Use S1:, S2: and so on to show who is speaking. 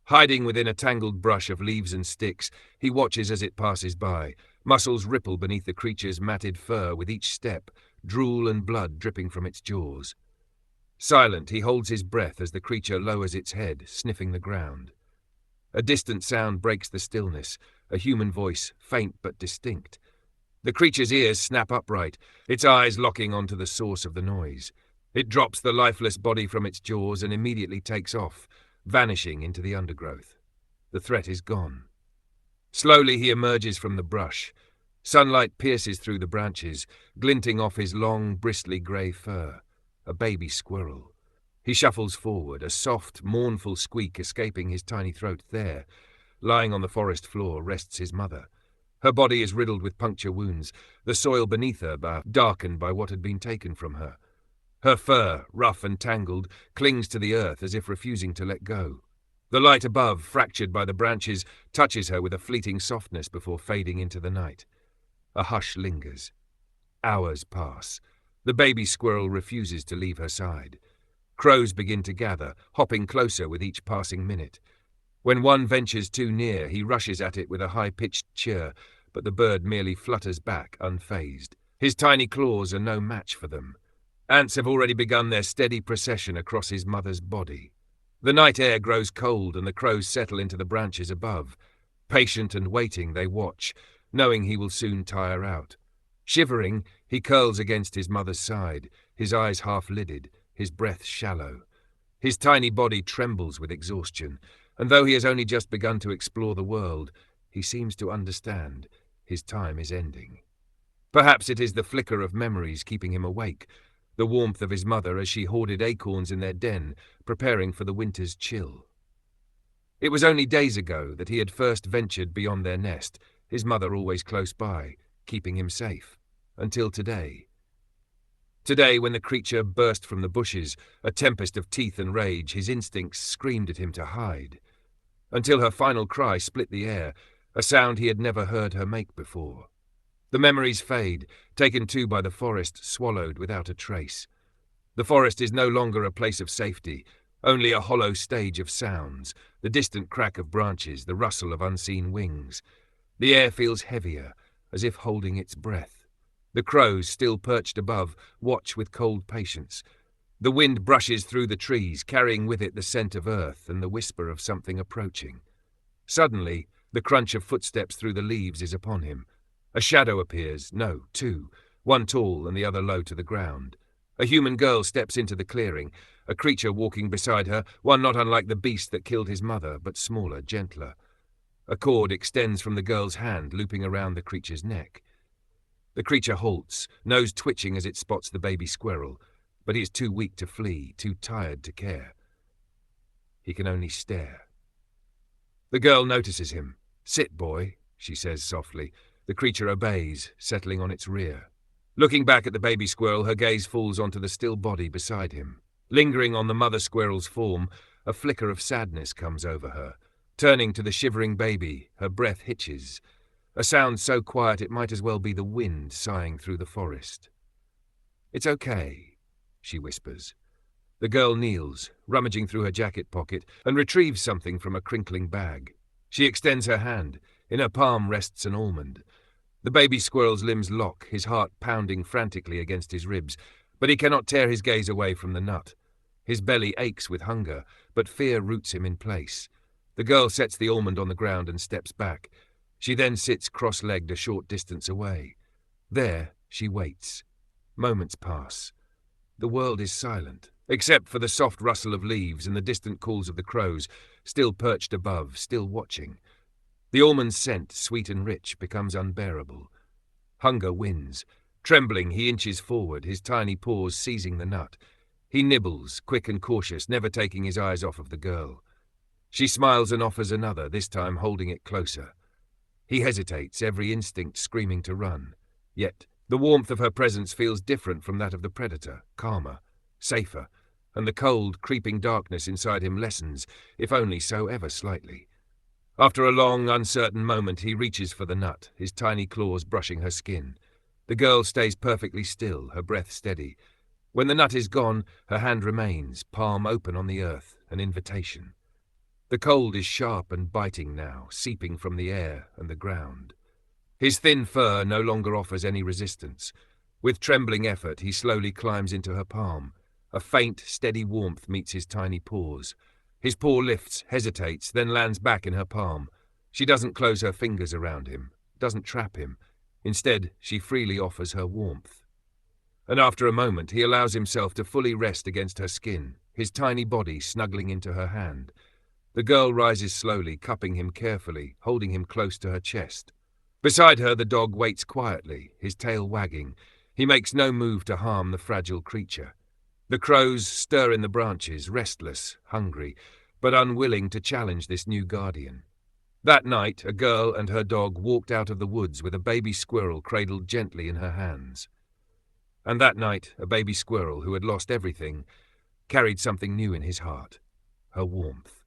S1: Hiding within a tangled brush of leaves and sticks, he watches as it passes by. Muscles ripple beneath the creature's matted fur with each step, drool and blood dripping from its jaws. Silent, he holds his breath as the creature lowers its head, sniffing the ground. A distant sound breaks the stillness, a human voice, faint but distinct. The creature's ears snap upright, its eyes locking onto the source of the noise. It drops the lifeless body from its jaws and immediately takes off, vanishing into the undergrowth. The threat is gone. Slowly he emerges from the brush. Sunlight pierces through the branches, glinting off his long, bristly grey fur. A baby squirrel. He shuffles forward, a soft, mournful squeak escaping his tiny throat. There, lying on the forest floor, rests his mother. Her body is riddled with puncture wounds, the soil beneath her darkened by what had been taken from her. Her fur, rough and tangled, clings to the earth as if refusing to let go. The light above, fractured by the branches, touches her with a fleeting softness before fading into the night. A hush lingers. Hours pass. The baby squirrel refuses to leave her side. Crows begin to gather, hopping closer with each passing minute. When one ventures too near, he rushes at it with a high-pitched cheer, but the bird merely flutters back, unfazed. His tiny claws are no match for them. Ants have already begun their steady procession across his mother's body. The night air grows cold and the crows settle into the branches above. Patient and waiting, they watch, knowing he will soon tire out. Shivering, he curls against his mother's side, his eyes half-lidded, his breath shallow. His tiny body trembles with exhaustion, and though he has only just begun to explore the world, he seems to understand his time is ending. Perhaps it is the flicker of memories keeping him awake, the warmth of his mother as she hoarded acorns in their den, preparing for the winter's chill. It was only days ago that he had first ventured beyond their nest, his mother always close by, keeping him safe, until today. Today, when the creature burst from the bushes, a tempest of teeth and rage, his instincts screamed at him to hide. Until her final cry split the air, a sound he had never heard her make before. The memories fade, taken too by the forest, swallowed without a trace. The forest is no longer a place of safety, only a hollow stage of sounds, the distant crack of branches, the rustle of unseen wings. The air feels heavier, as if holding its breath. The crows, still perched above, watch with cold patience. The wind brushes through the trees, carrying with it the scent of earth and the whisper of something approaching. Suddenly, the crunch of footsteps through the leaves is upon him. A shadow appears, no, two, one tall and the other low to the ground. A human girl steps into the clearing, a creature walking beside her, one not unlike the beast that killed his mother, but smaller, gentler. A cord extends from the girl's hand, looping around the creature's neck. The creature halts, nose twitching as it spots the baby squirrel, but he is too weak to flee, too tired to care. He can only stare. The girl notices him. "Sit, boy," she says softly. The creature obeys, settling on its rear. Looking back at the baby squirrel, her gaze falls onto the still body beside him. Lingering on the mother squirrel's form, a flicker of sadness comes over her. Turning to the shivering baby, her breath hitches. A sound so quiet it might as well be the wind sighing through the forest. "It's okay," she whispers. The girl kneels, rummaging through her jacket pocket, and retrieves something from a crinkling bag. She extends her hand. In her palm rests an almond. The baby squirrel's limbs lock, his heart pounding frantically against his ribs, but he cannot tear his gaze away from the nut. His belly aches with hunger, but fear roots him in place. The girl sets the almond on the ground and steps back. She then sits cross-legged a short distance away. There, she waits. Moments pass. The world is silent, except for the soft rustle of leaves and the distant calls of the crows, still perched above, still watching. The almond's scent, sweet and rich, becomes unbearable. Hunger wins. Trembling, he inches forward, his tiny paws seizing the nut. He nibbles, quick and cautious, never taking his eyes off of the girl. She smiles and offers another, this time holding it closer. He hesitates, every instinct screaming to run. Yet the warmth of her presence feels different from that of the predator, calmer, safer, and the cold, creeping darkness inside him lessens, if only so ever slightly. After a long, uncertain moment, he reaches for the nut, his tiny claws brushing her skin. The girl stays perfectly still, her breath steady. When the nut is gone, her hand remains, palm open on the earth, an invitation. The cold is sharp and biting now, seeping from the air and the ground. His thin fur no longer offers any resistance. With trembling effort, he slowly climbs into her palm. A faint, steady warmth meets his tiny paws. His paw lifts, hesitates, then lands back in her palm. She doesn't close her fingers around him, doesn't trap him. Instead, she freely offers her warmth. And after a moment, he allows himself to fully rest against her skin, his tiny body snuggling into her hand. The girl rises slowly, cupping him carefully, holding him close to her chest. Beside her, the dog waits quietly, his tail wagging. He makes no move to harm the fragile creature. The crows stir in the branches, restless, hungry, but unwilling to challenge this new guardian. That night, a girl and her dog walked out of the woods with a baby squirrel cradled gently in her hands. And that night, a baby squirrel who had lost everything carried something new in his heart, her warmth.